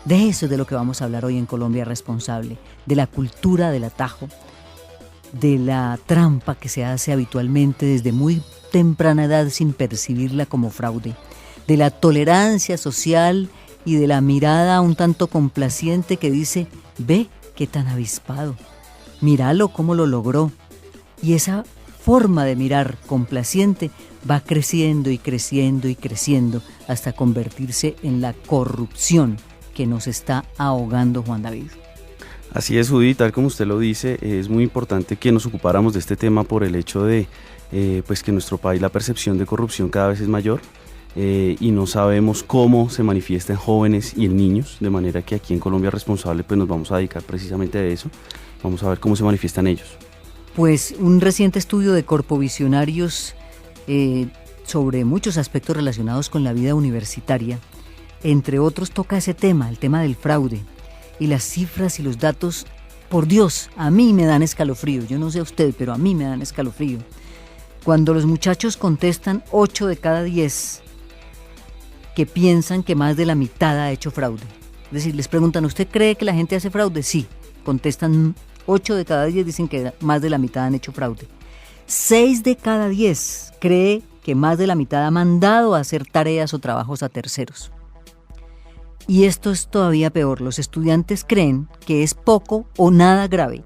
De eso es de lo que vamos a hablar hoy en Colombia Responsable, de la cultura del atajo, de la trampa que se hace habitualmente desde muy temprana edad sin percibirla como fraude, de la tolerancia social y de la mirada un tanto complaciente que dice, ve qué tan avispado, míralo cómo lo logró. Y esa forma de mirar complaciente va creciendo y creciendo y creciendo hasta convertirse en la corrupción que nos está ahogando, Juan David. Así es, Judith, tal como usted lo dice, es muy importante que nos ocupáramos de este tema por el hecho de pues que en nuestro país la percepción de corrupción cada vez es mayor y no sabemos cómo se manifiesta en jóvenes y en niños, de manera que aquí en Colombia Responsable pues nos vamos a dedicar precisamente a eso, vamos a ver cómo se manifiestan ellos. Pues un reciente estudio de Corpovisionarios sobre muchos aspectos relacionados con la vida universitaria, entre otros toca ese tema, el tema del fraude, y las cifras y los datos, por Dios, a mí me dan escalofrío, yo no sé a usted, pero a mí me dan escalofrío. Cuando los muchachos contestan 8 de cada 10 que piensan que más de la mitad ha hecho fraude. Es decir, les preguntan, ¿usted cree que la gente hace fraude? Sí, contestan 8 de cada 10 dicen que más de la mitad han hecho fraude. 6 de cada 10 cree que más de la mitad ha mandado a hacer tareas o trabajos a terceros. Y esto es todavía peor, los estudiantes creen que es poco o nada grave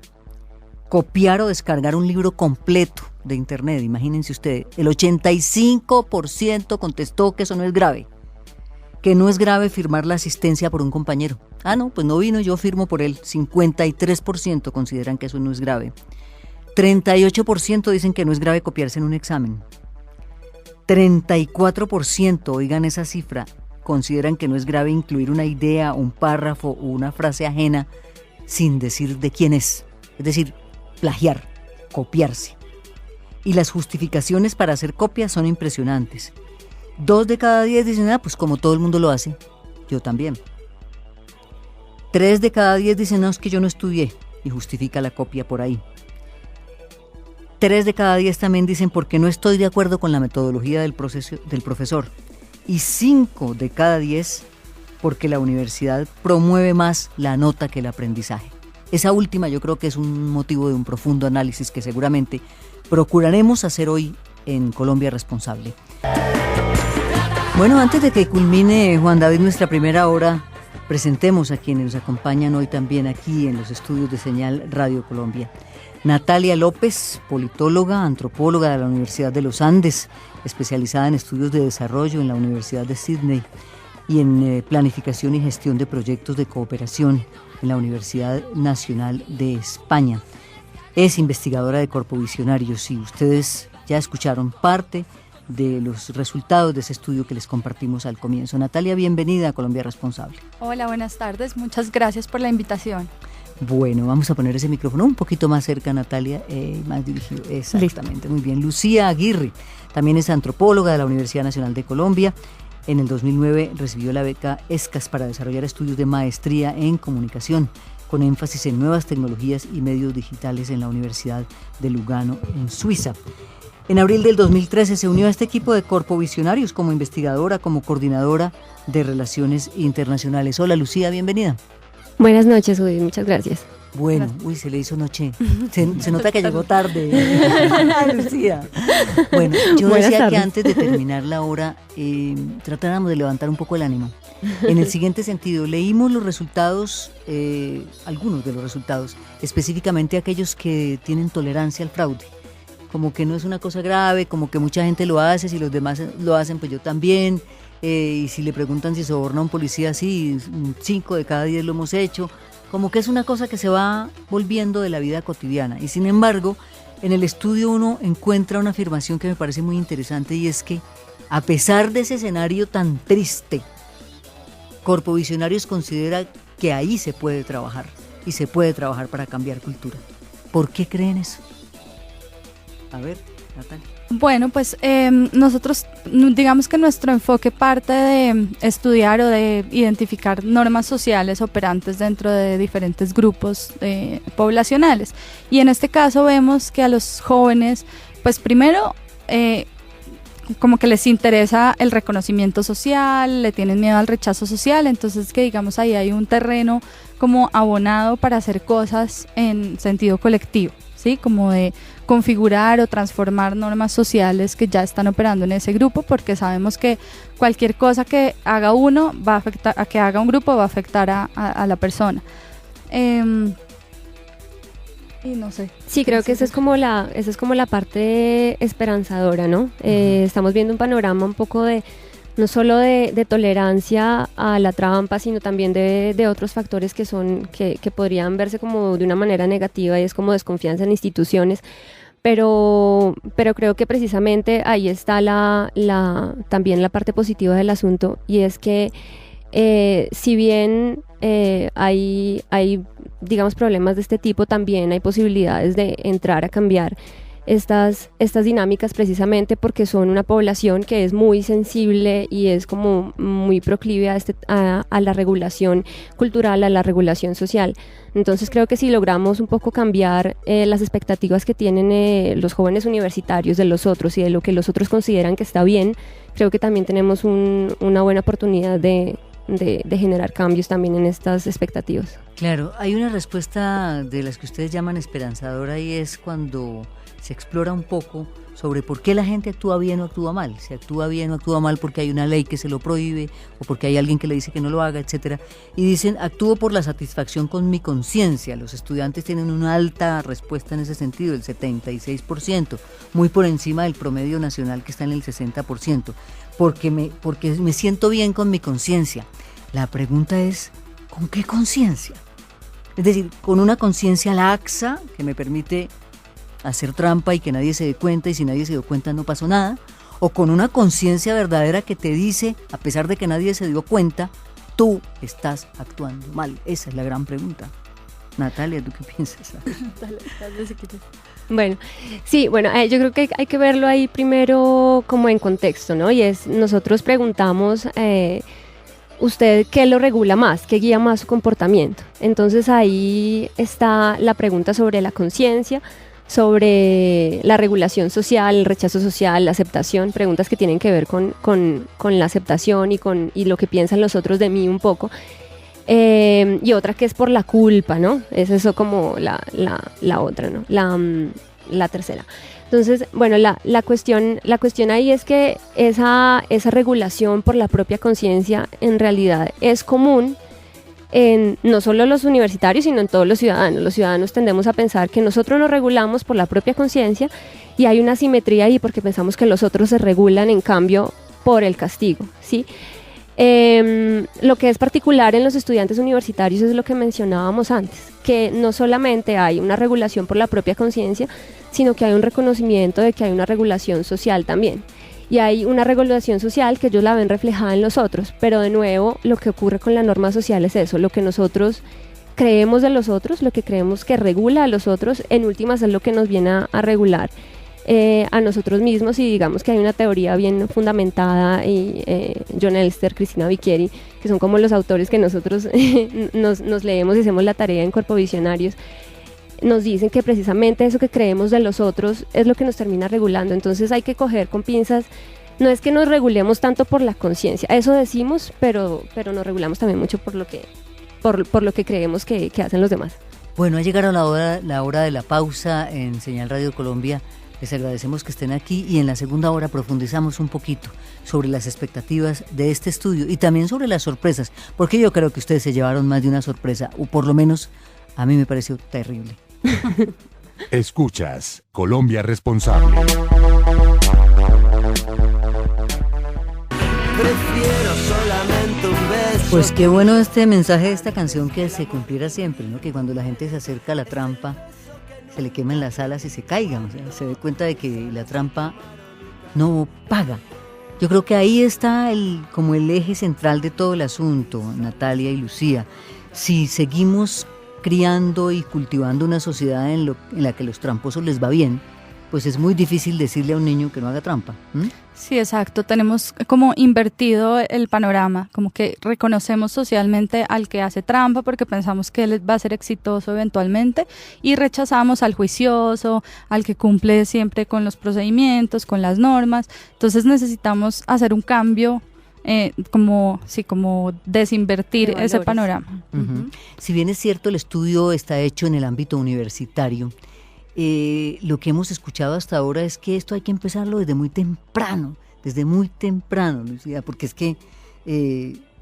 copiar o descargar un libro completo de internet, imagínense ustedes, el 85% contestó que eso no es grave, que no es grave firmar la asistencia por un compañero. Ah, no, pues no vino, yo firmo por él. 53% consideran que eso no es grave. 38% dicen que no es grave copiarse en un examen. 34%, oigan esa cifra, consideran que no es grave incluir una idea, un párrafo o una frase ajena sin decir de quién es decir, plagiar, copiarse. Y las justificaciones para hacer copias son impresionantes. 2 de cada 10 dicen, pues como todo el mundo lo hace, yo también. 3 de cada 10 dicen, no, es que yo no estudié, y justifica la copia por ahí. 3 de cada 10 también dicen, porque no estoy de acuerdo con la metodología del profesor. Y 5 de cada 10, porque la universidad promueve más la nota que el aprendizaje. Esa última yo creo que es un motivo de un profundo análisis que seguramente procuraremos hacer hoy en Colombia Responsable. Bueno, antes de que culmine, Juan David, nuestra primera hora, presentemos a quienes nos acompañan hoy también aquí en los estudios de Señal Radio Colombia. Natalia López, politóloga, antropóloga de la Universidad de los Andes, especializada en estudios de desarrollo en la Universidad de Sydney y en planificación y gestión de proyectos de cooperación en la Universidad Nacional de España. Es investigadora de Corpovisionarios y ustedes ya escucharon parte de los resultados de ese estudio que les compartimos al comienzo. Natalia, bienvenida a Colombia Responsable. Hola, buenas tardes. Muchas gracias por la invitación. Bueno, vamos a poner ese micrófono un poquito más cerca, Natalia, más dirigido. Exactamente, muy bien. Lucía Aguirre, también es antropóloga de la Universidad Nacional de Colombia. En el 2009 recibió la beca ESCAS para desarrollar estudios de maestría en comunicación, con énfasis en nuevas tecnologías y medios digitales en la Universidad de Lugano, en Suiza. En abril del 2013 se unió a este equipo de Corpovisionarios como investigadora, como coordinadora de Relaciones Internacionales. Hola, Lucía, bienvenida. Buenas noches, Judith, muchas gracias. Bueno, se le hizo noche. Se nota que llegó tarde, Lucía. Bueno, yo Buenas decía tardes. que antes de terminar la hora tratáramos de levantar un poco el ánimo. En el siguiente sentido, leímos los resultados, algunos de los resultados, específicamente aquellos que tienen tolerancia al fraude. Como que no es una cosa grave, como que mucha gente lo hace, si los demás lo hacen, pues yo también. Y si le preguntan si soborna a un policía, sí, 5 de cada 10 lo hemos hecho. Como que es una cosa que se va volviendo de la vida cotidiana. Y sin embargo, en el estudio uno encuentra una afirmación que me parece muy interesante, y es que a pesar de ese escenario tan triste, Corpovisionarios considera que ahí se puede trabajar, y se puede trabajar para cambiar cultura. ¿Por qué creen eso? A ver, Natalia. Bueno, pues nosotros, digamos que nuestro enfoque parte de estudiar o de identificar normas sociales operantes dentro de diferentes grupos poblacionales. Y en este caso vemos que a los jóvenes, pues primero como que les interesa el reconocimiento social, le tienen miedo al rechazo social, entonces que digamos ahí hay un terreno como abonado para hacer cosas en sentido colectivo, ¿sí? Como de configurar o transformar normas sociales que ya están operando en ese grupo, porque sabemos que cualquier cosa que haga uno va a afectar, a que haga un grupo va a afectar a la persona. Y no sé. Sí, creo que esa es como la parte esperanzadora, ¿no? Estamos viendo un panorama un poco de, no solo de tolerancia a la trampa, sino también de otros factores que podrían verse como de una manera negativa, y es como desconfianza en instituciones. Pero creo que precisamente ahí está también la parte positiva del asunto, y es que si bien hay digamos problemas de este tipo, también hay posibilidades de entrar a cambiar estas dinámicas, precisamente porque son una población que es muy sensible y es como muy proclive a la regulación cultural, a la regulación social. Entonces creo que si logramos un poco cambiar las expectativas que tienen los jóvenes universitarios de los otros y de lo que los otros consideran que está bien, creo que también tenemos una buena oportunidad de generar cambios también en estas expectativas. Claro, hay una respuesta de las que ustedes llaman esperanzadora, y es cuando se explora un poco sobre por qué la gente actúa bien o actúa mal. Si actúa bien o actúa mal porque hay una ley que se lo prohíbe o porque hay alguien que le dice que no lo haga, etcétera. Y dicen, actúo por la satisfacción con mi conciencia. Los estudiantes tienen una alta respuesta en ese sentido, el 76%, muy por encima del promedio nacional que está en el 60%, porque me siento bien con mi conciencia. La pregunta es, ¿con qué conciencia? Es decir, con una conciencia laxa que me permite hacer trampa y que nadie se dé cuenta, y si nadie se dio cuenta no pasó nada, o con una conciencia verdadera que te dice, a pesar de que nadie se dio cuenta, tú estás actuando mal. Esa es la gran pregunta. Natalia, ¿tú qué piensas? Bueno, sí, yo creo que hay que verlo ahí primero como en contexto, ¿no? Y es, nosotros preguntamos, ¿usted qué lo regula más? ¿Qué guía más su comportamiento? Entonces ahí está la pregunta sobre la conciencia, sobre la regulación social, el rechazo social, la aceptación, preguntas que tienen que ver con la aceptación y lo que piensan los otros de mí un poco. Y otra que es por la culpa, ¿no? Es eso como la otra, ¿no? La tercera. Entonces, bueno, la cuestión ahí es que esa regulación por la propia conciencia en realidad es común en no solo los universitarios, sino en todos los ciudadanos. Los ciudadanos tendemos a pensar que nosotros nos regulamos por la propia conciencia, y hay una asimetría ahí porque pensamos que los otros se regulan en cambio por el castigo, ¿sí? Lo que es particular en los estudiantes universitarios es lo que mencionábamos antes, que no solamente hay una regulación por la propia conciencia, sino que hay un reconocimiento de que hay una regulación social también. Y hay una regulación social que ellos la ven reflejada en los otros, pero de nuevo lo que ocurre con la norma social es eso, lo que nosotros creemos de los otros, lo que creemos que regula a los otros, en últimas es lo que nos viene a regular a nosotros mismos. Y digamos que hay una teoría bien fundamentada, y John Elster, Cristina Vicchieri, que son como los autores que nosotros nos leemos y hacemos la tarea en Cuerpo Visionarios, nos dicen que precisamente eso que creemos de los otros es lo que nos termina regulando. Entonces hay que coger con pinzas, no es que nos regulemos tanto por la conciencia, eso decimos, pero nos regulamos también mucho por lo que creemos que hacen los demás. Bueno, ha llegado la hora de la pausa en Señal Radio Colombia. Les agradecemos que estén aquí, y en la segunda hora profundizamos un poquito sobre las expectativas de este estudio y también sobre las sorpresas, porque yo creo que ustedes se llevaron más de una sorpresa, o por lo menos a mí me pareció terrible. Escuchas Colombia Responsable. Pues qué bueno este mensaje de esta canción, que se cumpliera siempre, ¿no? Que cuando la gente se acerca a la trampa se le quemen las alas y se caigan, o sea, se dé cuenta de que la trampa no paga. Yo creo que ahí está como el eje central de todo el asunto, Natalia y Lucía. Si seguimos criando y cultivando una sociedad en la que los tramposos les va bien, pues es muy difícil decirle a un niño que no haga trampa. Sí, exacto. Tenemos como invertido el panorama, como que reconocemos socialmente al que hace trampa porque pensamos que él va a ser exitoso eventualmente y rechazamos al juicioso, al que cumple siempre con los procedimientos, con las normas. Entonces necesitamos hacer un cambio, como desinvertir De ese valores. panorama. Si bien es cierto, el estudio está hecho en el ámbito universitario, lo que hemos escuchado hasta ahora es que esto hay que empezarlo desde muy temprano, Lucía, porque es que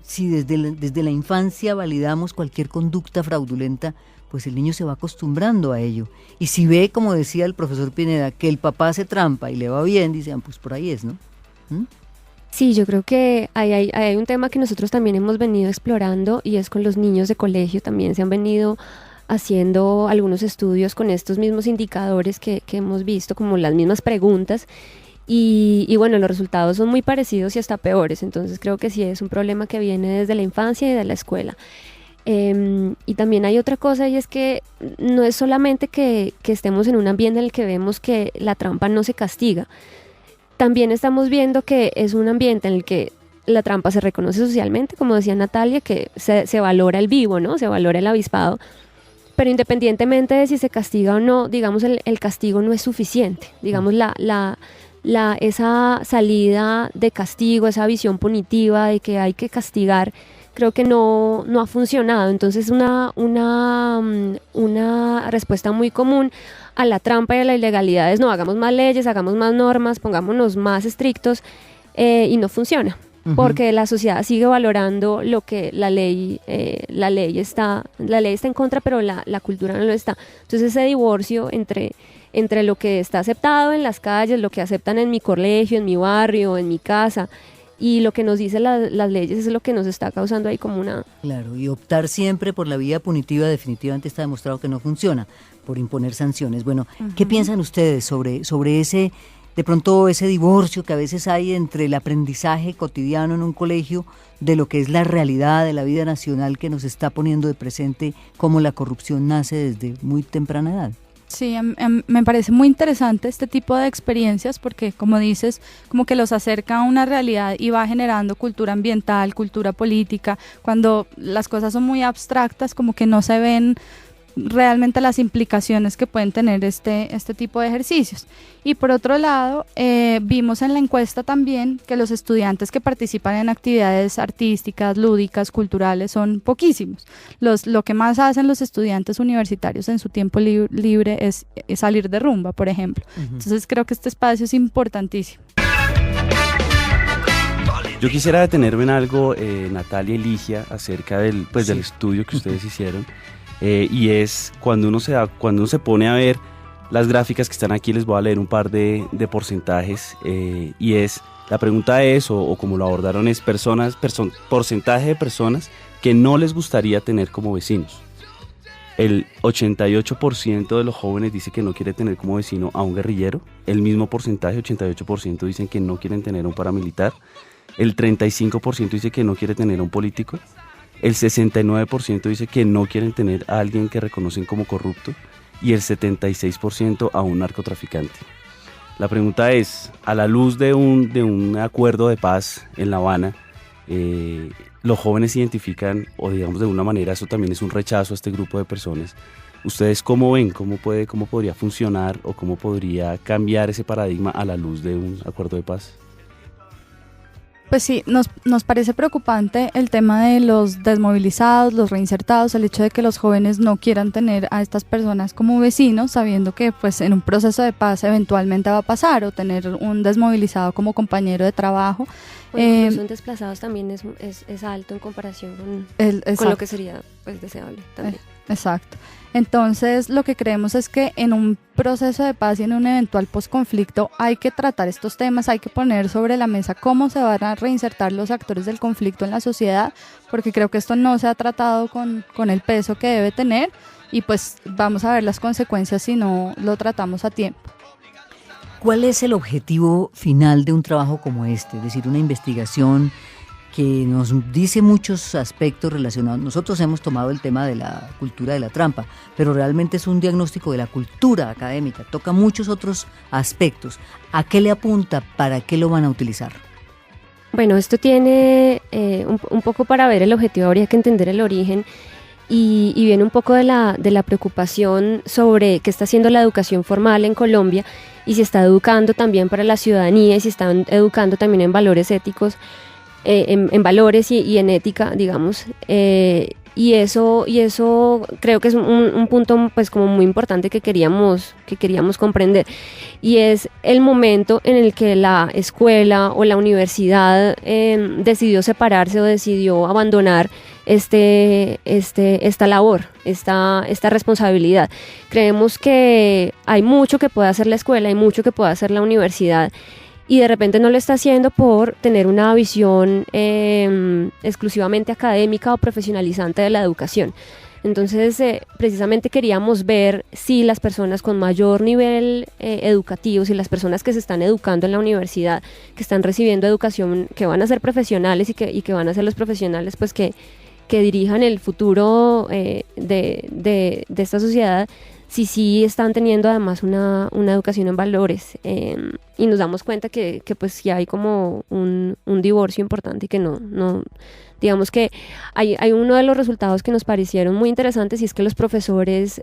si desde la infancia validamos cualquier conducta fraudulenta, pues el niño se va acostumbrando a ello. Y si ve, como decía el profesor Pineda, que el papá hace trampa y le va bien, dicen, pues por ahí es, ¿no? Sí, yo creo que hay un tema que nosotros también hemos venido explorando y es con los niños de colegio. También se han venido haciendo algunos estudios con estos mismos indicadores que hemos visto, como las mismas preguntas. Y bueno, los resultados son muy parecidos y hasta peores. Entonces creo que sí es un problema que viene desde la infancia y de la escuela. Y también hay otra cosa, y es que no es solamente que estemos en un ambiente en el que vemos que la trampa no se castiga. También estamos viendo que es un ambiente en el que la trampa se reconoce socialmente, como decía Natalia, que se valora el vivo, ¿no? Se valora el avispado. Pero independientemente de si se castiga o no, digamos, el castigo no es suficiente. Digamos, esa salida de castigo, esa visión punitiva de que hay que castigar, creo que no ha funcionado. Entonces una respuesta muy común a la trampa y a la ilegalidad es: no, hagamos más leyes, hagamos más normas, pongámonos más estrictos, y no funciona. Porque la sociedad sigue valorando lo que la ley está en contra, pero la cultura no lo está. Entonces ese divorcio entre lo que está aceptado en las calles, lo que aceptan en mi colegio, en mi barrio, en mi casa, y lo que nos dicen las leyes, es lo que nos está causando ahí como una... Claro, y optar siempre por la vía punitiva definitivamente está demostrado que no funciona, por imponer sanciones. Bueno, ¿qué piensan ustedes sobre ese, de pronto ese divorcio que a veces hay entre el aprendizaje cotidiano en un colegio de lo que es la realidad de la vida nacional que nos está poniendo de presente cómo la corrupción nace desde muy temprana edad? Sí, me parece muy interesante este tipo de experiencias porque, como dices, como que los acerca a una realidad y va generando cultura ambiental, cultura política. Cuando las cosas son muy abstractas, como que no se ven realmente las implicaciones que pueden tener este tipo de ejercicios. Y por otro lado, vimos en la encuesta también que los estudiantes que participan en actividades artísticas, lúdicas, culturales son poquísimos. Lo que más hacen los estudiantes universitarios en su tiempo libre es salir de rumba, por ejemplo. Entonces creo que este espacio es importantísimo. Yo quisiera detenerme en algo, Natalia y Ligia, acerca del estudio que ustedes hicieron. Y es cuando uno se pone a ver las gráficas que están aquí, les voy a leer un par de porcentajes, y la pregunta es, o como lo abordaron, es porcentaje de personas que no les gustaría tener como vecinos. El 88% de los jóvenes dice que no quiere tener como vecino a un guerrillero. El mismo porcentaje, 88%, dicen que no quieren tener a un paramilitar. El 35% dice que no quiere tener a un político. El 69% dice que no quieren tener a alguien que reconocen como corrupto, y el 76% a un narcotraficante. La pregunta es, a la luz de un acuerdo de paz en La Habana, los jóvenes identifican, o digamos de alguna manera eso también es un rechazo a este grupo de personas. ¿Ustedes cómo ven? ¿Cómo podría funcionar o cómo podría cambiar ese paradigma a la luz de un acuerdo de paz? Pues sí, nos parece preocupante el tema de los desmovilizados, los reinsertados, el hecho de que los jóvenes no quieran tener a estas personas como vecinos, sabiendo que pues en un proceso de paz eventualmente va a pasar, o tener un desmovilizado como compañero de trabajo. O incluso desplazados también es alto en comparación con lo que sería pues deseable también. Exacto. Entonces, lo que creemos es que en un proceso de paz y en un eventual posconflicto hay que tratar estos temas, hay que poner sobre la mesa cómo se van a reinsertar los actores del conflicto en la sociedad, porque creo que esto no se ha tratado con el peso que debe tener, y pues vamos a ver las consecuencias si no lo tratamos a tiempo. ¿Cuál es el objetivo final de un trabajo como este? Es decir, una investigación que nos dice muchos aspectos relacionados. Nosotros hemos tomado el tema de la cultura de la trampa, pero realmente es un diagnóstico de la cultura académica, toca muchos otros aspectos. ¿A qué le apunta? ¿Para qué lo van a utilizar? Bueno, esto tiene un poco para ver el objetivo, habría que entender el origen y viene un poco de la preocupación sobre qué está haciendo la educación formal en Colombia y si está educando también para la ciudadanía y si están educando también en valores éticos, en valores y en ética, digamos. Y eso creo que es un punto pues como muy importante que queríamos comprender, y es el momento en el que la escuela o la universidad decidió separarse o decidió abandonar esta labor, esta responsabilidad. Creemos que hay mucho que puede hacer la escuela, hay mucho que puede hacer la universidad, y de repente no lo está haciendo por tener una visión exclusivamente académica o profesionalizante de la educación. Entonces, precisamente queríamos ver si las personas con mayor nivel educativo, si las personas que se están educando en la universidad, que están recibiendo educación, que van a ser profesionales y que van a ser los profesionales pues que dirijan el futuro de esta sociedad, sí están teniendo además una educación en valores, y nos damos cuenta que pues sí hay como un divorcio importante y que no digamos que hay uno de los resultados que nos parecieron muy interesantes, y es que los profesores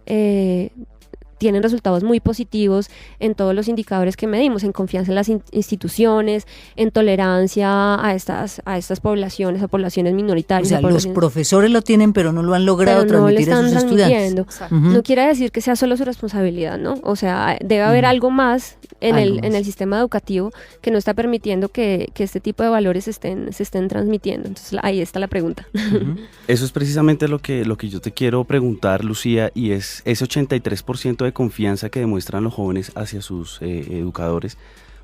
tienen resultados muy positivos en todos los indicadores que medimos, en confianza en las instituciones, en tolerancia a estas poblaciones, a poblaciones minoritarias. O sea, los profesores lo tienen, pero no lo han logrado transmitir a sus estudiantes. No quiere decir que sea solo su responsabilidad, ¿no? O sea, debe haber algo más en el sistema educativo que no está permitiendo que este tipo de valores se estén transmitiendo. Entonces, ahí está la pregunta. Eso es precisamente lo que yo te quiero preguntar, Lucía, y es ese 83% de confianza que demuestran los jóvenes hacia sus educadores.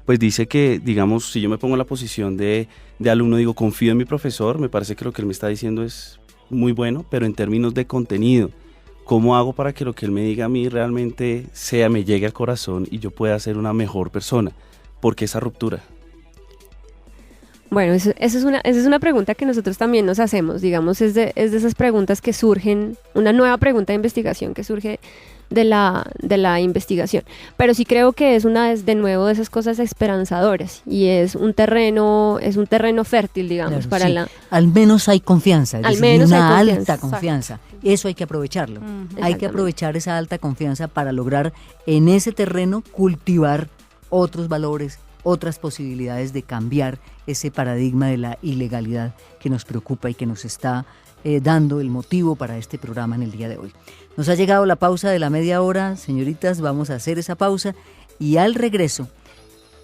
Pues dice que, digamos, si yo me pongo en la posición de alumno, digo, confío en mi profesor, me parece que lo que él me está diciendo es muy bueno, pero en términos de contenido, ¿cómo hago para que lo que él me diga a mí realmente me llegue al corazón y yo pueda ser una mejor persona? ¿Por qué esa ruptura? Bueno, esa es una pregunta que nosotros también nos hacemos, digamos, es de esas preguntas que surgen, una nueva pregunta de investigación que surge de la investigación, pero sí creo que es de nuevo de esas cosas esperanzadoras, y es un terreno fértil, digamos, claro, al menos hay confianza, es decir, una alta confianza. Eso hay que aprovecharlo. Hay que aprovechar esa alta confianza para lograr en ese terreno cultivar otros valores, otras posibilidades de cambiar ese paradigma de la ilegalidad que nos preocupa y que nos está dando el motivo para este programa en el día de hoy. Nos ha llegado la pausa de la media hora, señoritas, vamos a hacer esa pausa, y al regreso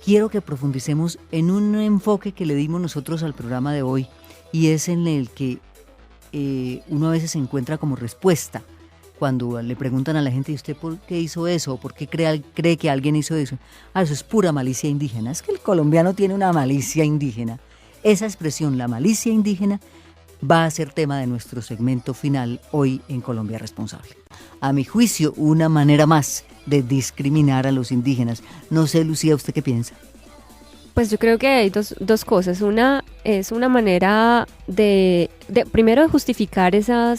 quiero que profundicemos en un enfoque que le dimos nosotros al programa de hoy, y es en el que uno a veces se encuentra como respuesta cuando le preguntan a la gente: ¿y usted por qué hizo eso? ¿Por qué cree que alguien hizo eso? Eso es pura malicia indígena. Es que el colombiano tiene una malicia indígena. Esa expresión, la malicia indígena, va a ser tema de nuestro segmento final hoy en Colombia Responsable. A mi juicio, una manera más de discriminar a los indígenas. No sé, Lucía, ¿usted qué piensa? Pues yo creo que hay dos cosas. Una es una manera primero de justificar esa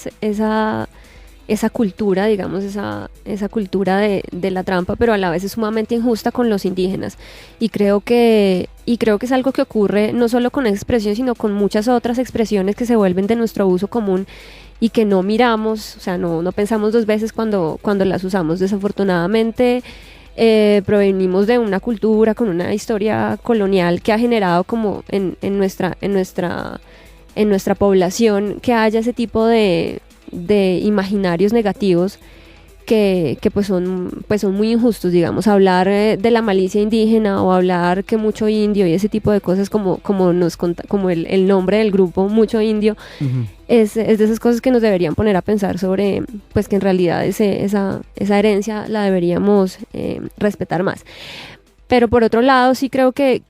cultura, digamos, esa cultura de la trampa, pero a la vez es sumamente injusta con los indígenas. Y creo que es algo que ocurre no solo con esa expresión, sino con muchas otras expresiones que se vuelven de nuestro uso común y que no miramos, o sea, no pensamos dos veces cuando las usamos. Desafortunadamente, provenimos de una cultura con una historia colonial que ha generado como en nuestra población que haya ese tipo de imaginarios negativos que pues son muy injustos, digamos. Hablar de la malicia indígena o hablar que mucho indio y ese tipo de cosas como el nombre del grupo, mucho indio, es de esas cosas que nos deberían poner a pensar sobre pues que en realidad esa herencia la deberíamos respetar más. Pero por otro lado sí creo que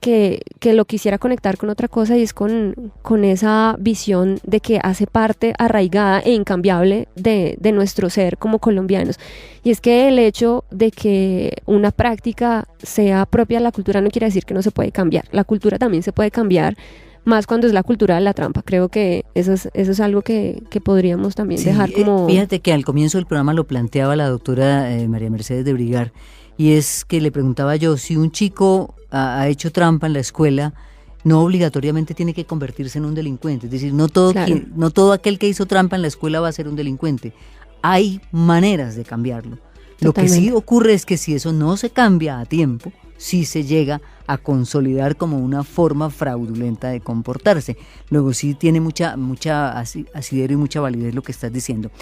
lo quisiera conectar con otra cosa, y es con esa visión de que hace parte arraigada e incambiable de nuestro ser como colombianos. Y es que el hecho de que una práctica sea propia de la cultura no quiere decir que no se puede cambiar. La cultura también se puede cambiar más cuando es la cultura de la trampa. Creo que eso es algo que podríamos también Sí, dejar como... fíjate que al comienzo del programa lo planteaba la doctora María Mercedes de Brigar, y es que le preguntaba yo, si un chico ha hecho trampa en la escuela, no obligatoriamente tiene que convertirse en un delincuente, es decir, no todo, Claro. no todo aquel que hizo trampa en la escuela va a ser un delincuente, hay maneras de cambiarlo. Lo que sí Totalmente. ocurre es que si eso no se cambia a tiempo, sí se llega a consolidar como una forma fraudulenta de comportarse. Luego sí tiene mucha asidero y mucha validez lo que estás diciendo.